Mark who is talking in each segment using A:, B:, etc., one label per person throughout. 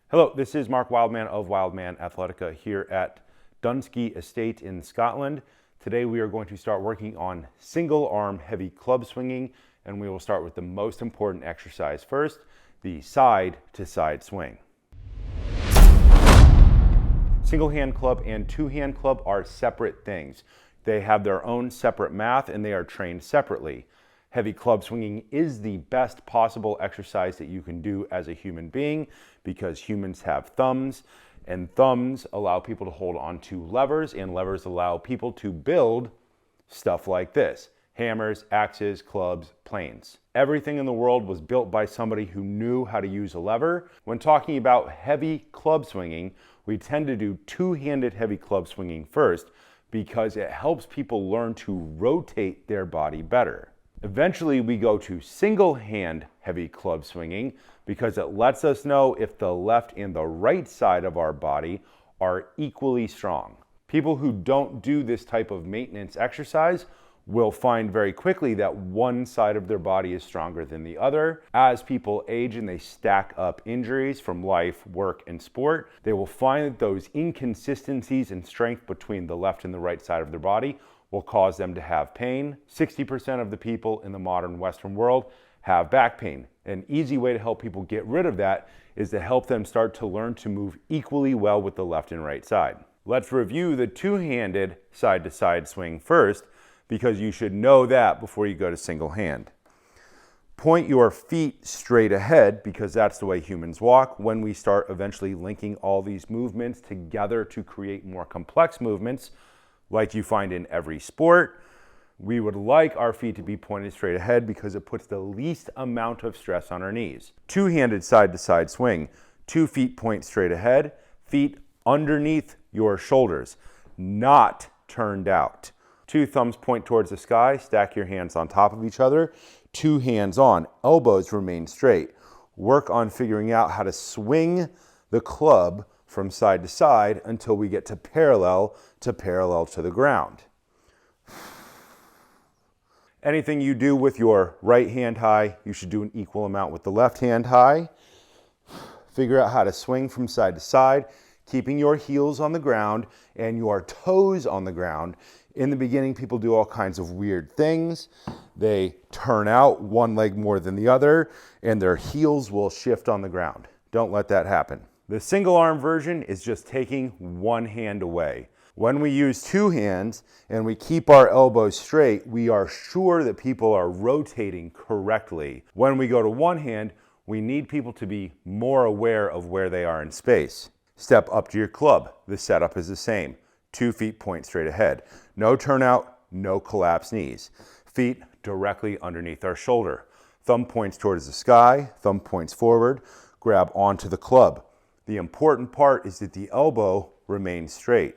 A: Hello, this is Mark Wildman of Wildman Athletica here at Dunsky Estate in Scotland. Today we are going to start working on single arm heavy club swinging, and we will start with the most important exercise first, the side to side swing. Single hand club and two hand club are separate things. They have their own separate math and they are trained separately. Heavy club swinging is the best possible exercise that you can do as a human being because humans have thumbs, and thumbs allow people to hold on to levers, and levers allow people to build stuff like this: hammers, axes, clubs, planes. Everything in the world was built by somebody who knew how to use a lever. When talking about heavy club swinging, we tend to do two-handed heavy club swinging first because it helps people learn to rotate their body better. Eventually, we go to single hand heavy club swinging because it lets us know if the left and the right side of our body are equally strong. People who don't do this type of maintenance exercise will find very quickly that one side of their body is stronger than the other. As people age and they stack up injuries from life, work, and sport, they will find that those inconsistencies in strength between the left and the right side of their body will cause them to have pain. 60% of the people in the modern Western world have back pain. An easy way to help people get rid of that is to help them start to learn to move equally well with the left and right side. Let's review the two-handed side-to-side swing first, because you should know that before you go to single hand. Point your feet straight ahead because that's the way humans walk. When we start eventually linking all these movements together to create more complex movements, like you find in every sport, we would like our feet to be pointed straight ahead because it puts the least amount of stress on our knees. Two-handed side-to-side swing. 2 feet point straight ahead, feet underneath your shoulders, not turned out. 2 thumbs point towards the sky, stack your hands on top of each other, 2 hands on, elbows remain straight. Work on figuring out how to swing the club from side to side until we get to parallel to the ground. Anything you do with your right hand high, you should do an equal amount with the left hand high. Figure out how to swing from side to side, keeping your heels on the ground and your toes on the ground. In the beginning, people do all kinds of weird things. They turn out one leg more than the other, and their heels will shift on the ground. Don't let that happen. The single arm version is just taking one hand away. When we use two hands and we keep our elbows straight, we are sure that people are rotating correctly. When we go to one hand, we need people to be more aware of where they are in space. Step up to your club. The setup is the same. 2 feet point straight ahead. No turnout, no collapsed knees. Feet directly underneath our shoulder. Thumb points towards the sky, thumb points forward, grab onto the club. The important part is that the elbow remains straight.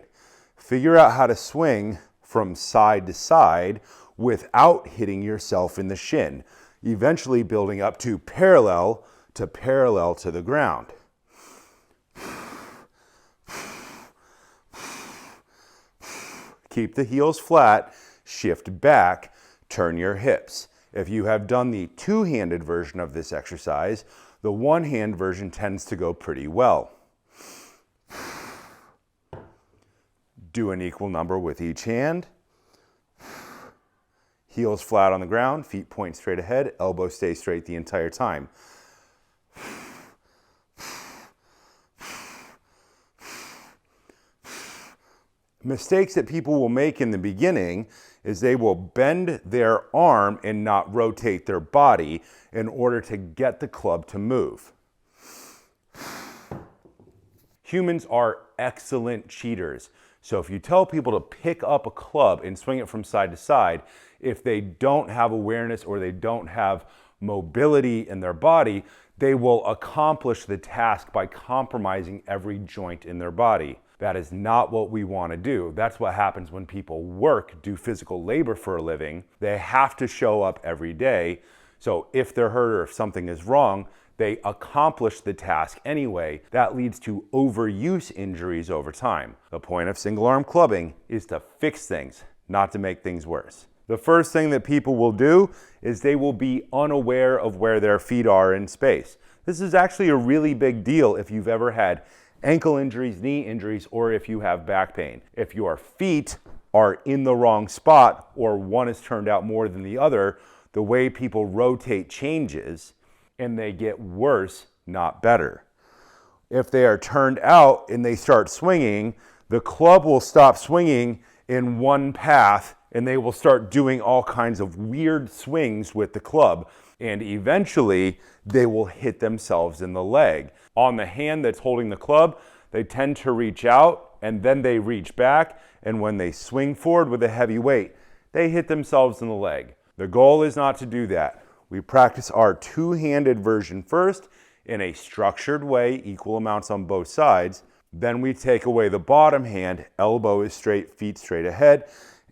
A: Figure out how to swing from side to side without hitting yourself in the shin, eventually building up to parallel to the ground. Keep the heels flat, shift back, turn your hips. If you have done the two-handed version of this exercise, the one-hand version tends to go pretty well. Do an equal number with each hand. Heels flat on the ground, feet point straight ahead, elbows stay straight the entire time. Mistakes that people will make in the beginning is they will bend their arm and not rotate their body in order to get the club to move. Humans are excellent cheaters. So if you tell people to pick up a club and swing it from side to side, if they don't have awareness or they don't have mobility in their body, they will accomplish the task by compromising every joint in their body. That is not what we want to do. That's what happens when people do physical labor for a living. They have to show up every day. So if they're hurt or if something is wrong, they accomplish the task anyway. That leads to overuse injuries over time. The point of single arm clubbing is to fix things, not to make things worse. The first thing that people will do is they will be unaware of where their feet are in space. This is actually a really big deal if you've ever had ankle injuries, knee injuries, or if you have back pain. If your feet are in the wrong spot or one is turned out more than the other, the way people rotate changes and they get worse, not better. If they are turned out and they start swinging, the club will stop swinging in one path and they will start doing all kinds of weird swings with the club. And eventually they will hit themselves in the leg. On the hand that's holding the club, they tend to reach out and then they reach back. And when they swing forward with a heavy weight, they hit themselves in the leg. The goal is not to do that. We practice our two-handed version first in a structured way, equal amounts on both sides. Then we take away the bottom hand, elbow is straight, feet straight ahead,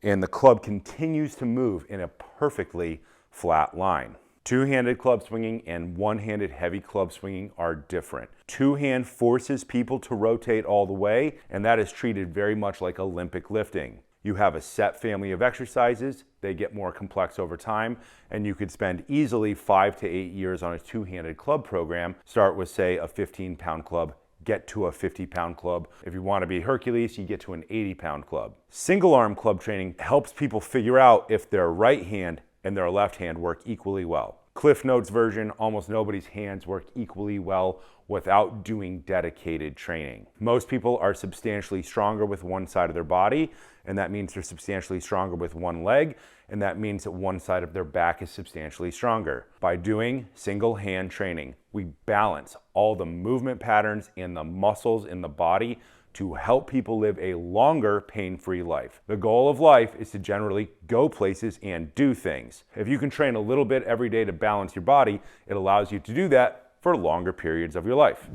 A: and the club continues to move in a perfectly flat line. Two-handed club swinging and one-handed heavy club swinging are different. Two-hand forces people to rotate all the way, and that is treated very much like Olympic lifting. You have a set family of exercises, they get more complex over time, and you could spend easily 5 to 8 years on a two-handed club program. Start with, say, a 15-pound club, get to a 50-pound club. If you want to be Hercules, you get to an 80-pound club. Single-arm club training helps people figure out if their right hand and their left hand work equally well. Cliff Notes version, almost nobody's hands work equally well without doing dedicated training. Most people are substantially stronger with one side of their body, and that means they're substantially stronger with one leg, and that means that one side of their back is substantially stronger. By doing single hand training, we balance all the movement patterns and the muscles in the body to help people live a longer pain-free life. The goal of life is to generally go places and do things. If you can train a little bit every day to balance your body, it allows you to do that for longer periods of your life.